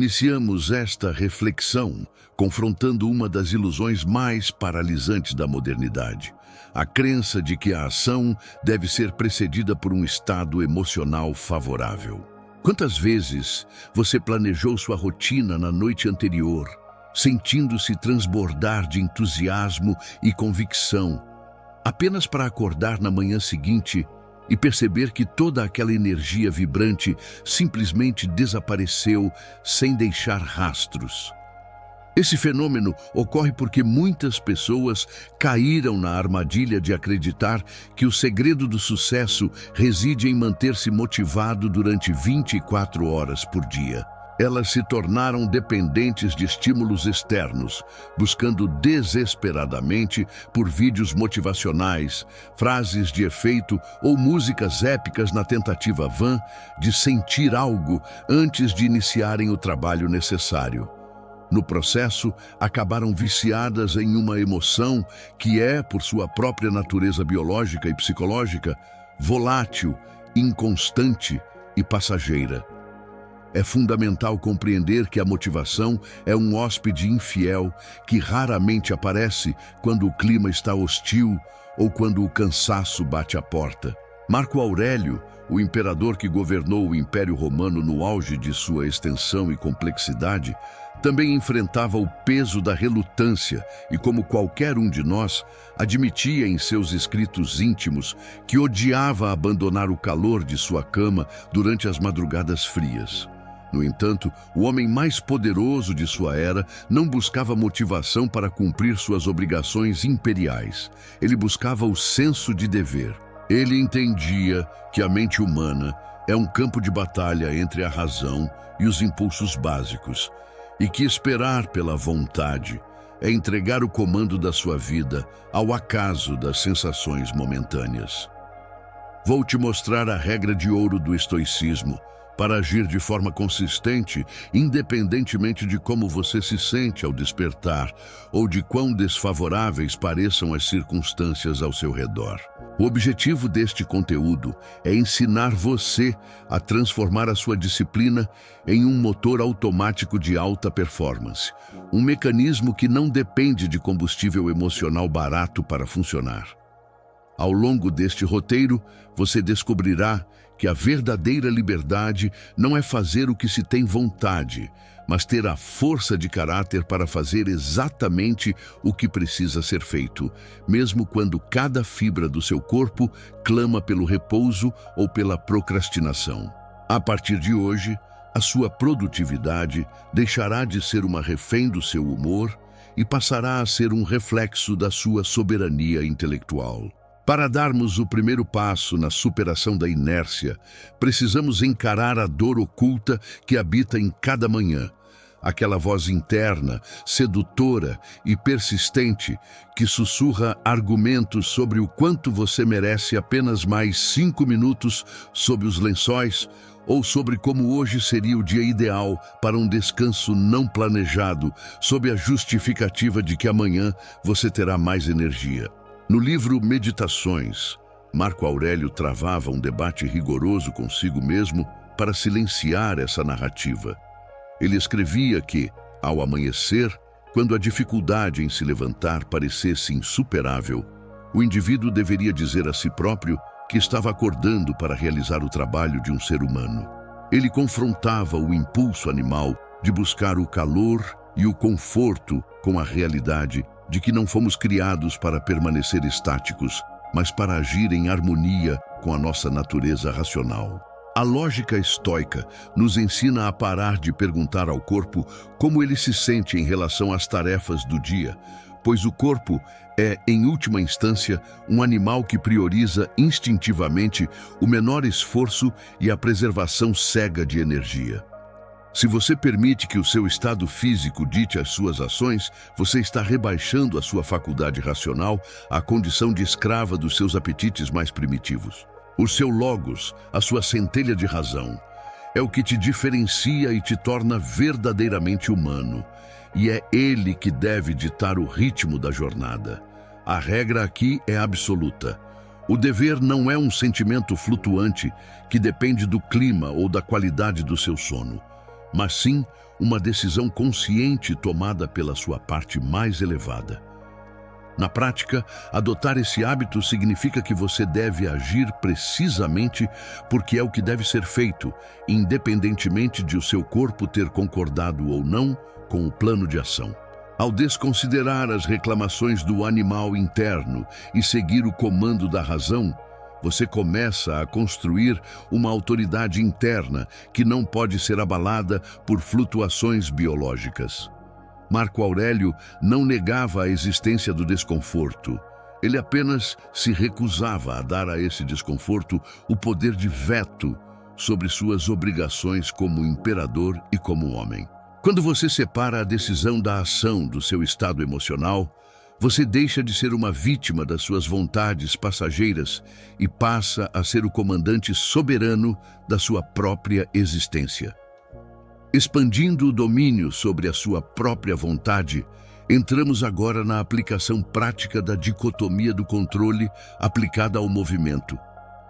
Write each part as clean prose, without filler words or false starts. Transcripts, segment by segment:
Iniciamos esta reflexão confrontando uma das ilusões mais paralisantes da modernidade, a crença de que a ação deve ser precedida por um estado emocional favorável. Quantas vezes você planejou sua rotina na noite anterior, sentindo-se transbordar de entusiasmo e convicção, apenas para acordar na manhã seguinte e perceber que toda aquela energia vibrante simplesmente desapareceu sem deixar rastros? Esse fenômeno ocorre porque muitas pessoas caíram na armadilha de acreditar que o segredo do sucesso reside em manter-se motivado durante 24 horas por dia. Elas se tornaram dependentes de estímulos externos, buscando desesperadamente por vídeos motivacionais, frases de efeito ou músicas épicas na tentativa vã de sentir algo antes de iniciarem o trabalho necessário. No processo, acabaram viciadas em uma emoção que é, por sua própria natureza biológica e psicológica, volátil, inconstante e passageira. É fundamental compreender que a motivação é um hóspede infiel que raramente aparece quando o clima está hostil ou quando o cansaço bate à porta. Marco Aurélio, o imperador que governou o Império Romano no auge de sua extensão e complexidade, também enfrentava o peso da relutância e, como qualquer um de nós, admitia em seus escritos íntimos que odiava abandonar o calor de sua cama durante as madrugadas frias. No entanto, o homem mais poderoso de sua era não buscava motivação para cumprir suas obrigações imperiais. Ele buscava o senso de dever. Ele entendia que a mente humana é um campo de batalha entre a razão e os impulsos básicos, e que esperar pela vontade é entregar o comando da sua vida ao acaso das sensações momentâneas. Vou te mostrar a regra de ouro do estoicismo para agir de forma consistente, independentemente de como você se sente ao despertar ou de quão desfavoráveis pareçam as circunstâncias ao seu redor. O objetivo deste conteúdo é ensinar você a transformar a sua disciplina em um motor automático de alta performance, um mecanismo que não depende de combustível emocional barato para funcionar. Ao longo deste roteiro, você descobrirá que a verdadeira liberdade não é fazer o que se tem vontade, mas ter a força de caráter para fazer exatamente o que precisa ser feito, mesmo quando cada fibra do seu corpo clama pelo repouso ou pela procrastinação. A partir de hoje, a sua produtividade deixará de ser uma refém do seu humor e passará a ser um reflexo da sua soberania intelectual. Para darmos o primeiro passo na superação da inércia, precisamos encarar a dor oculta que habita em cada manhã, aquela voz interna, sedutora e persistente que sussurra argumentos sobre o quanto você merece apenas mais 5 minutos sob os lençóis ou sobre como hoje seria o dia ideal para um descanso não planejado, sob a justificativa de que amanhã você terá mais energia. No livro Meditações, Marco Aurélio travava um debate rigoroso consigo mesmo para silenciar essa narrativa. Ele escrevia que, ao amanhecer, quando a dificuldade em se levantar parecesse insuperável, o indivíduo deveria dizer a si próprio que estava acordando para realizar o trabalho de um ser humano. Ele confrontava o impulso animal de buscar o calor e o conforto com a realidade de que não fomos criados para permanecer estáticos, mas para agir em harmonia com a nossa natureza racional. A lógica estoica nos ensina a parar de perguntar ao corpo como ele se sente em relação às tarefas do dia, pois o corpo é, em última instância, um animal que prioriza instintivamente o menor esforço e a preservação cega de energia. Se você permite que o seu estado físico dite as suas ações, você está rebaixando a sua faculdade racional à condição de escrava dos seus apetites mais primitivos. O seu logos, a sua centelha de razão, é o que te diferencia e te torna verdadeiramente humano. E é ele que deve ditar o ritmo da jornada. A regra aqui é absoluta. O dever não é um sentimento flutuante que depende do clima ou da qualidade do seu sono. mas sim uma decisão consciente tomada pela sua parte mais elevada. Na prática, adotar esse hábito significa que você deve agir precisamente porque é o que deve ser feito, independentemente de o seu corpo ter concordado ou não com o plano de ação. Ao desconsiderar as reclamações do animal interno e seguir o comando da razão, você começa a construir uma autoridade interna que não pode ser abalada por flutuações biológicas. Marco Aurélio não negava a existência do desconforto. Ele apenas se recusava a dar a esse desconforto o poder de veto sobre suas obrigações como imperador e como homem. Quando você separa a decisão da ação do seu estado emocional, você deixa de ser uma vítima das suas vontades passageiras e passa a ser o comandante soberano da sua própria existência. Expandindo o domínio sobre a sua própria vontade, entramos agora na aplicação prática da dicotomia do controle aplicada ao movimento,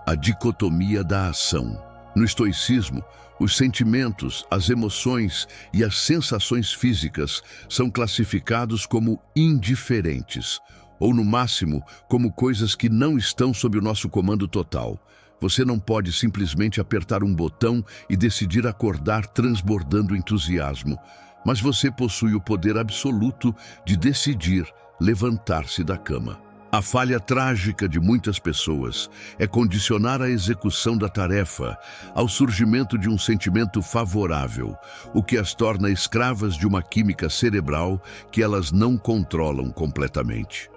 a dicotomia da ação. No estoicismo, os sentimentos, as emoções e as sensações físicas são classificados como indiferentes, ou no máximo, como coisas que não estão sob o nosso comando total. Você não pode simplesmente apertar um botão e decidir acordar transbordando entusiasmo, mas você possui o poder absoluto de decidir levantar-se da cama. A falha trágica de muitas pessoas é condicionar a execução da tarefa ao surgimento de um sentimento favorável, o que as torna escravas de uma química cerebral que elas não controlam completamente.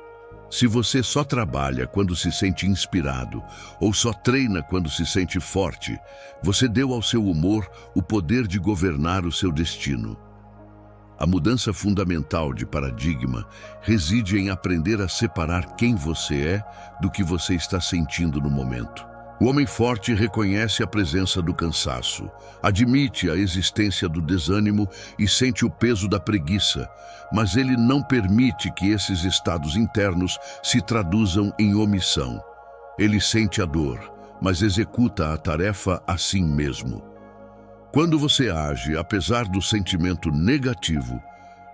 Se você só trabalha quando se sente inspirado ou só treina quando se sente forte, você deu ao seu humor o poder de governar o seu destino. A mudança fundamental de paradigma reside em aprender a separar quem você é do que você está sentindo no momento. O homem forte reconhece a presença do cansaço, admite a existência do desânimo e sente o peso da preguiça, mas ele não permite que esses estados internos se traduzam em omissão. Ele sente a dor, mas executa a tarefa assim mesmo. Quando você age, apesar do sentimento negativo,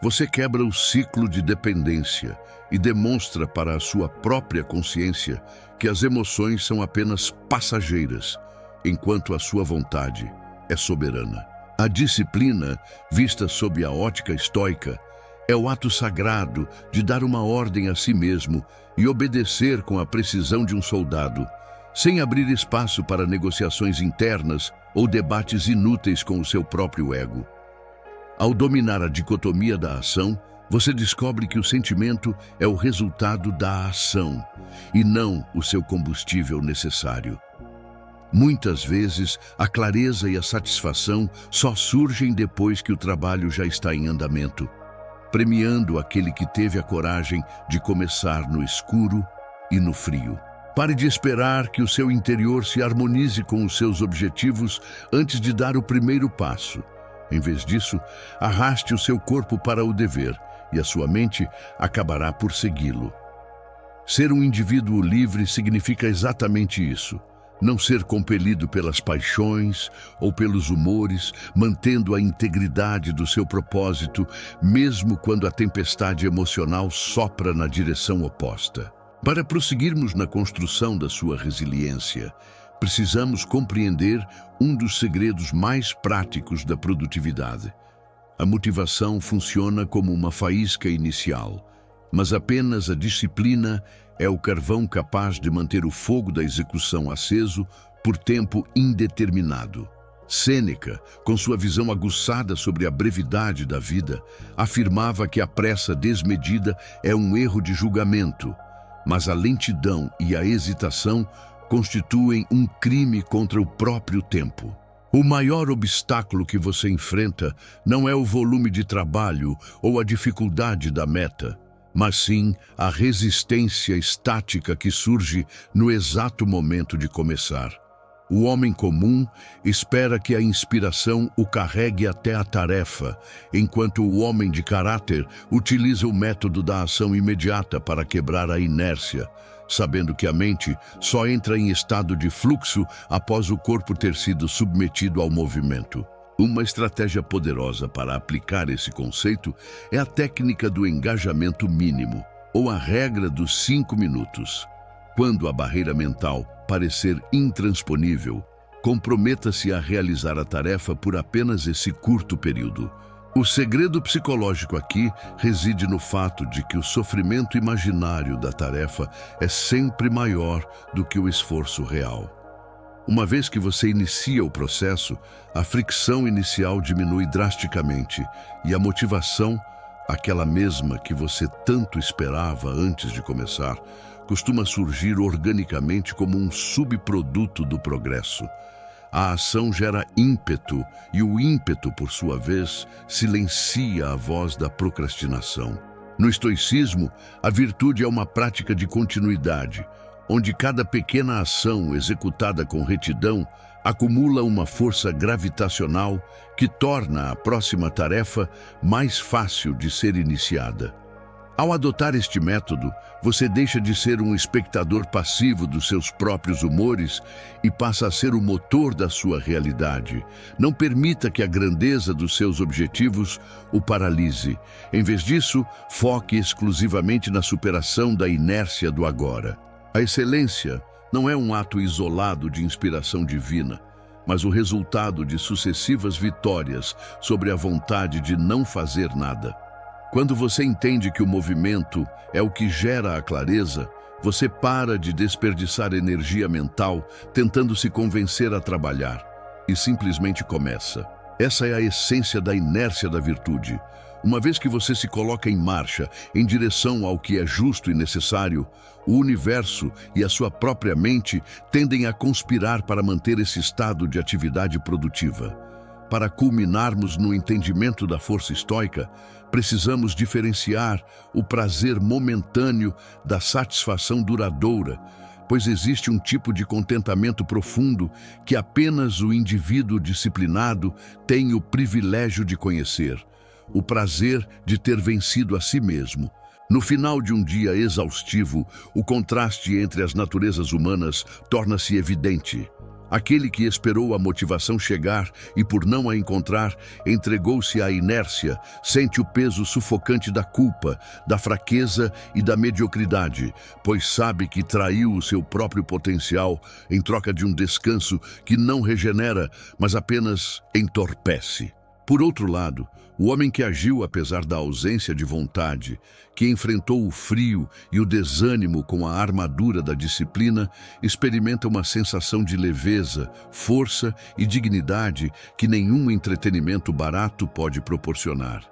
você quebra o ciclo de dependência e demonstra para a sua própria consciência que as emoções são apenas passageiras, enquanto a sua vontade é soberana. A disciplina, vista sob a ótica estoica, é o ato sagrado de dar uma ordem a si mesmo e obedecer com a precisão de um soldado, sem abrir espaço para negociações internas ou debates inúteis com o seu próprio ego. Ao dominar a dicotomia da ação, você descobre que o sentimento é o resultado da ação e não o seu combustível necessário. Muitas vezes, a clareza e a satisfação só surgem depois que o trabalho já está em andamento, premiando aquele que teve a coragem de começar no escuro e no frio. Pare de esperar que o seu interior se harmonize com os seus objetivos antes de dar o primeiro passo. Em vez disso, arraste o seu corpo para o dever e a sua mente acabará por segui-lo. Ser um indivíduo livre significa exatamente isso. Não ser compelido pelas paixões ou pelos humores, mantendo a integridade do seu propósito, mesmo quando a tempestade emocional sopra na direção oposta. Para prosseguirmos na construção da sua resiliência, precisamos compreender um dos segredos mais práticos da produtividade. A motivação funciona como uma faísca inicial, mas apenas a disciplina é o carvão capaz de manter o fogo da execução aceso por tempo indeterminado. Sêneca, com sua visão aguçada sobre a brevidade da vida, afirmava que a pressa desmedida é um erro de julgamento, mas a lentidão e a hesitação constituem um crime contra o próprio tempo. O maior obstáculo que você enfrenta não é o volume de trabalho ou a dificuldade da meta, mas sim a resistência estática que surge no exato momento de começar. O homem comum espera que a inspiração o carregue até a tarefa, enquanto o homem de caráter utiliza o método da ação imediata para quebrar a inércia, sabendo que a mente só entra em estado de fluxo após o corpo ter sido submetido ao movimento. Uma estratégia poderosa para aplicar esse conceito é a técnica do engajamento mínimo, ou a regra dos 5 minutos. Quando a barreira mental parecer intransponível, comprometa-se a realizar a tarefa por apenas esse curto período. O segredo psicológico aqui reside no fato de que o sofrimento imaginário da tarefa é sempre maior do que o esforço real. Uma vez que você inicia o processo, a fricção inicial diminui drasticamente e a motivação, aquela mesma que você tanto esperava antes de começar, costuma surgir organicamente como um subproduto do progresso. A ação gera ímpeto e o ímpeto, por sua vez, silencia a voz da procrastinação. No estoicismo, a virtude é uma prática de continuidade, onde cada pequena ação executada com retidão acumula uma força gravitacional que torna a próxima tarefa mais fácil de ser iniciada. Ao adotar este método, você deixa de ser um espectador passivo dos seus próprios humores e passa a ser o motor da sua realidade. Não permita que a grandeza dos seus objetivos o paralise. Em vez disso, foque exclusivamente na superação da inércia do agora. A excelência não é um ato isolado de inspiração divina, mas o resultado de sucessivas vitórias sobre a vontade de não fazer nada. Quando você entende que o movimento é o que gera a clareza, você para de desperdiçar energia mental tentando se convencer a trabalhar e simplesmente começa. Essa é a essência da inércia da virtude. Uma vez que você se coloca em marcha em direção ao que é justo e necessário, o universo e a sua própria mente tendem a conspirar para manter esse estado de atividade produtiva. Para culminarmos no entendimento da força estoica, precisamos diferenciar o prazer momentâneo da satisfação duradoura, pois existe um tipo de contentamento profundo que apenas o indivíduo disciplinado tem o privilégio de conhecer: o prazer de ter vencido a si mesmo. No final de um dia exaustivo, o contraste entre as naturezas humanas torna-se evidente. Aquele que esperou a motivação chegar e, por não a encontrar, entregou-se à inércia, sente o peso sufocante da culpa, da fraqueza e da mediocridade, pois sabe que traiu o seu próprio potencial em troca de um descanso que não regenera, mas apenas entorpece. Por outro lado, o homem que agiu apesar da ausência de vontade, que enfrentou o frio e o desânimo com a armadura da disciplina, experimenta uma sensação de leveza, força e dignidade que nenhum entretenimento barato pode proporcionar.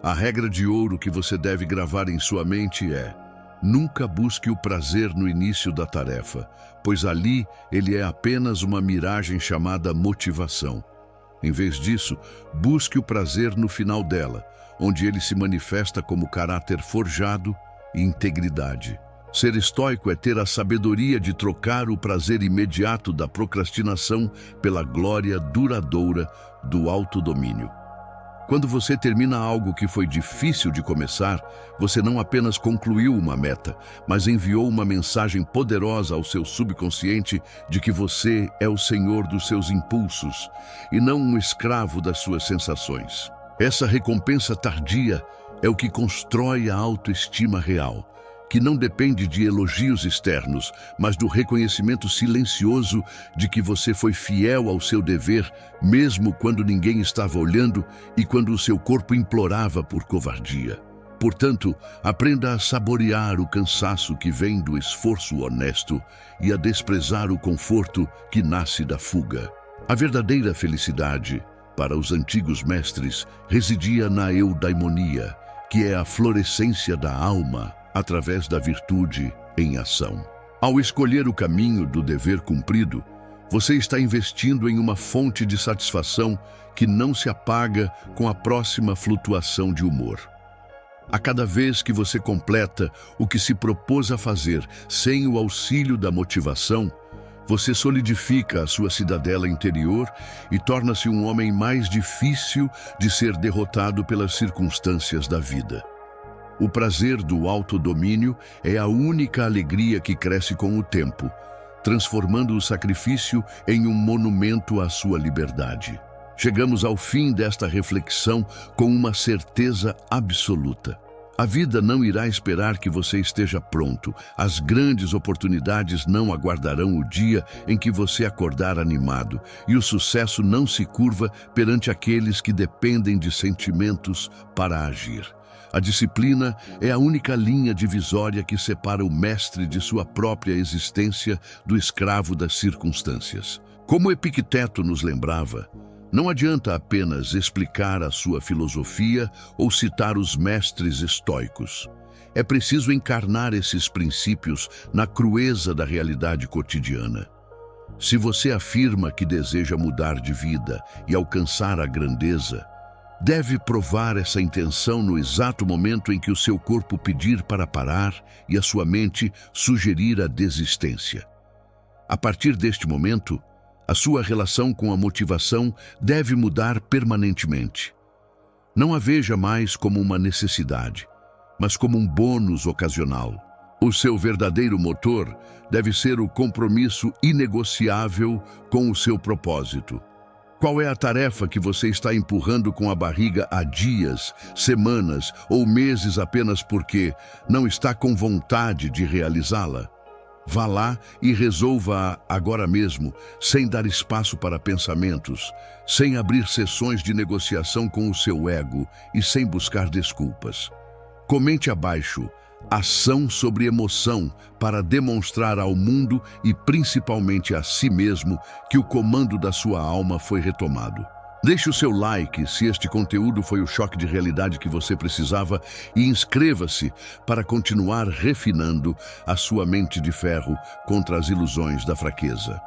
A regra de ouro que você deve gravar em sua mente é: nunca busque o prazer no início da tarefa, pois ali ele é apenas uma miragem chamada motivação. Em vez disso, busque o prazer no final dela, onde ele se manifesta como caráter forjado e integridade. Ser estoico é ter a sabedoria de trocar o prazer imediato da procrastinação pela glória duradoura do autodomínio. Quando você termina algo que foi difícil de começar, você não apenas concluiu uma meta, mas enviou uma mensagem poderosa ao seu subconsciente de que você é o senhor dos seus impulsos e não um escravo das suas sensações. Essa recompensa tardia é o que constrói a autoestima real, que não depende de elogios externos, mas do reconhecimento silencioso de que você foi fiel ao seu dever, mesmo quando ninguém estava olhando e quando o seu corpo implorava por covardia. Portanto, aprenda a saborear o cansaço que vem do esforço honesto e a desprezar o conforto que nasce da fuga. A verdadeira felicidade, para os antigos mestres, residia na eudaimonia, que é a florescência da alma, através da virtude em ação. Ao escolher o caminho do dever cumprido, você está investindo em uma fonte de satisfação que não se apaga com a próxima flutuação de humor. A cada vez que você completa o que se propôs a fazer sem o auxílio da motivação, você solidifica a sua cidadela interior e torna-se um homem mais difícil de ser derrotado pelas circunstâncias da vida. O prazer do autodomínio é a única alegria que cresce com o tempo, transformando o sacrifício em um monumento à sua liberdade. Chegamos ao fim desta reflexão com uma certeza absoluta. A vida não irá esperar que você esteja pronto. As grandes oportunidades não aguardarão o dia em que você acordar animado. E o sucesso não se curva perante aqueles que dependem de sentimentos para agir. A disciplina é a única linha divisória que separa o mestre de sua própria existência do escravo das circunstâncias. Como Epicteto nos lembrava, não adianta apenas explicar a sua filosofia ou citar os mestres estoicos. É preciso encarnar esses princípios na crueza da realidade cotidiana. Se você afirma que deseja mudar de vida e alcançar a grandeza, deve provar essa intenção no exato momento em que o seu corpo pedir para parar e a sua mente sugerir a desistência. A partir deste momento, a sua relação com a motivação deve mudar permanentemente. Não a veja mais como uma necessidade, mas como um bônus ocasional. O seu verdadeiro motor deve ser o compromisso inegociável com o seu propósito. Qual é a tarefa que você está empurrando com a barriga há dias, semanas ou meses apenas porque não está com vontade de realizá-la? Vá lá e resolva-a agora mesmo, sem dar espaço para pensamentos, sem abrir sessões de negociação com o seu ego e sem buscar desculpas. Comente abaixo ação sobre emoção para demonstrar ao mundo e principalmente a si mesmo que o comando da sua alma foi retomado. Deixe o seu like se este conteúdo foi o choque de realidade que você precisava e inscreva-se para continuar refinando a sua mente de ferro contra as ilusões da fraqueza.